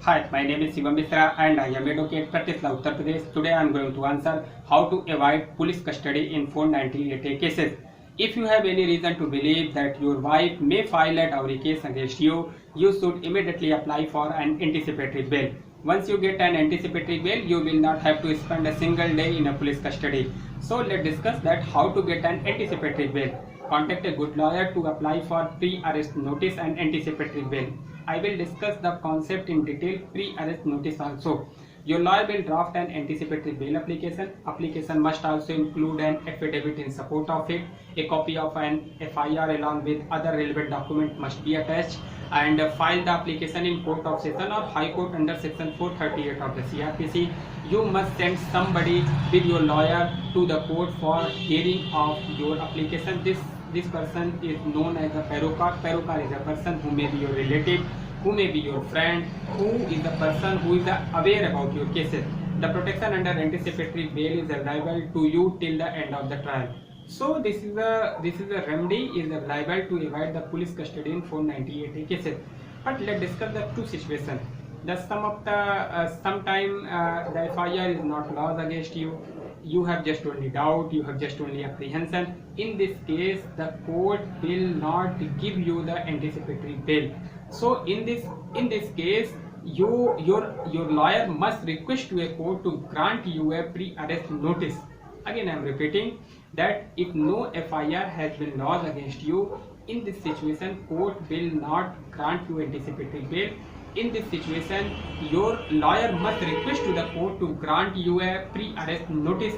Hi, my name is Shivam Misra and I am advocate Pratisla, Uttar Pradesh. Today I am going to answer how to avoid police custody in 498A cases. If you have any reason to believe that your wife may file a dowry case against you, you should immediately apply for an anticipatory bail. Once you get an anticipatory bail, you will not have to spend a single day in a police custody. So let's discuss that how to get an anticipatory bail. Contact a good lawyer to apply for pre-arrest notice and anticipatory bail. I will discuss the concept in detail pre-arrest notice also. Your lawyer will draft an anticipatory bail application. Application must also include an affidavit in support of it. A copy of an FIR along with other relevant document must be attached, and file the application in Court of Session or High Court under Section 438 of the CRPC. You must send somebody with your lawyer to the court for hearing of your application. This person is known as a perukar. Perukar is a person who may be your relative, who may be your friend, who is the person who is aware about your cases. The protection under anticipatory bail is available to you till the end of the trial. So this is the remedy is available to avoid the police custody in 498 cases. But let's discuss the two situations. The sometime the FIR is not lodged against you. You have just only doubt, you have just only apprehension. In this case, the court will not give you the anticipatory bail. So in this case, your lawyer must request to a court to grant you a pre-arrest notice. Again, I am repeating that if no FIR has been lodged against you, in this situation, court will not grant you anticipatory bail. In this situation, your lawyer must request to the court to grant you a pre-arrest notice.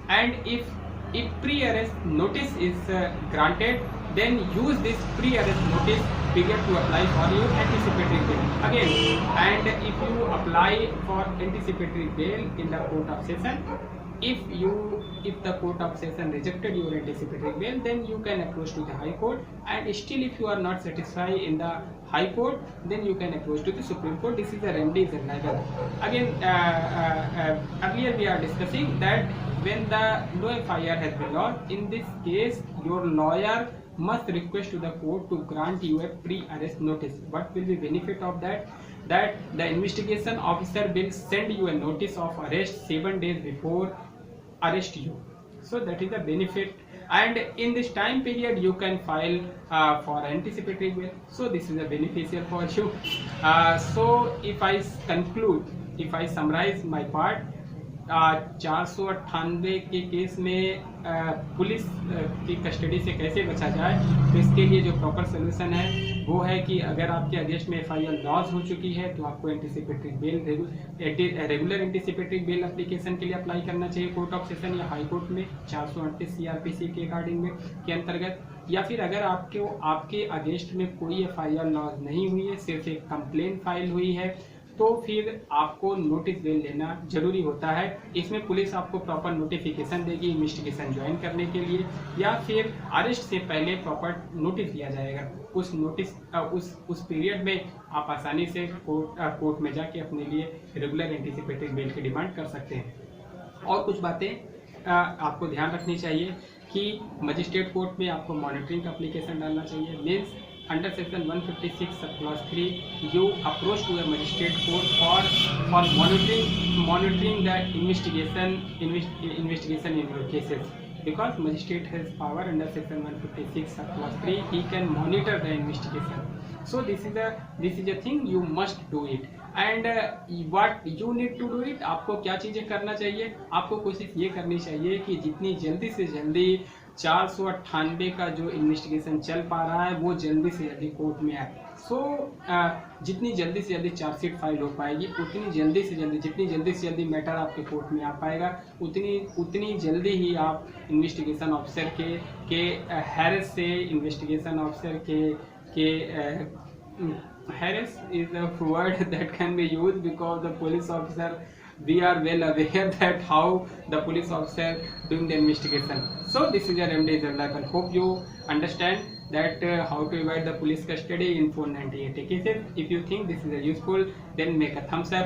And if pre-arrest notice is granted, then use this pre-arrest notice period to apply for your anticipatory bail again. And if you apply for anticipatory bail in the Court of Session, if the Court of Session rejected your anticipatory bail, then you can approach to the High Court, and still if you are not satisfied in the High Court, then you can approach to the Supreme Court. This is the remedy is available. Again, earlier we are discussing that when the no FIR has been lodged, in this case your lawyer must request to the court to grant you a pre-arrest notice. What will be benefit of that? That the investigation officer will send you a notice of arrest 7 days before arrest you. So that is the benefit, and in this time period you can file for anticipatory bail. So this is a beneficial for you. So if I conclude, if I summarize my part, 498 के case में police की custody से कैसे बचा जाए, तो इसके लिए जो प्रॉपर सोल्यूशन है वो है कि अगर आपके अगेंस्ट में FIR लॉज हो चुकी है तो आपको anticipatory bail regular anticipatory bail application के लिए अप्लाई करना चाहिए कोर्ट ऑफ सेशन या हाई कोर्ट में 438 CRPC के अकॉर्डिंग में के अंतर्गत। या फिर अगर आपके अगेंस्ट में कोई FIR लॉज नहीं हुई है, सिर्फ एक कंप्लेन फाइल हुई है, तो फिर आपको नोटिस बेल लेना जरूरी होता है। इसमें पुलिस आपको प्रॉपर नोटिफिकेशन देगी इन्वेस्टिगेशन ज्वाइन करने के लिए, या फिर अरेस्ट से पहले प्रॉपर नोटिस दिया जाएगा। उस नोटिस उस पीरियड में आप आसानी से कोर्ट में जाके अपने लिए रेगुलर एंटीसिपेटरी बेल की डिमांड कर सकते हैं। और कुछ बातें आपको ध्यान रखनी चाहिए कि मजिस्ट्रेट कोर्ट में आपको मॉनिटरिंग का एप्लीकेशन डालना चाहिए। Means under section 156 clause 3 you approach to a magistrate court for monitoring the investigation in your cases, because magistrate has power under section 156 clause 3, he can monitor the investigation. So this is a thing you must do it, and what you need to do it. आपको क्या चीजें करना चाहिए? आपको कोशिश ये करनी चाहिए कि जितनी जल्दी से जल्दी 498 का जो इन्वेस्टिगेशन चल पा रहा है वो जल्दी से जल्दी कोर्ट में आए। सो जितनी जल्दी से जल्दी चार्जशीट फाइल हो पाएगी, उतनी जल्दी से जल्दी जितनी जल्दी से जल्दी मैटर आपके कोर्ट में आ पाएगा, उतनी जल्दी ही आप इन्वेस्टिगेशन ऑफिसर के हैरेस से इन्वेस्टिगेशन ऑफिसर के harass is a word that can be used, because the police officer, we are well aware that how the police officer doing the investigation. So this is a remedy available. Hope you understand that how to avoid the police custody in 498 cases. If you think this is useful, then make a thumbs up.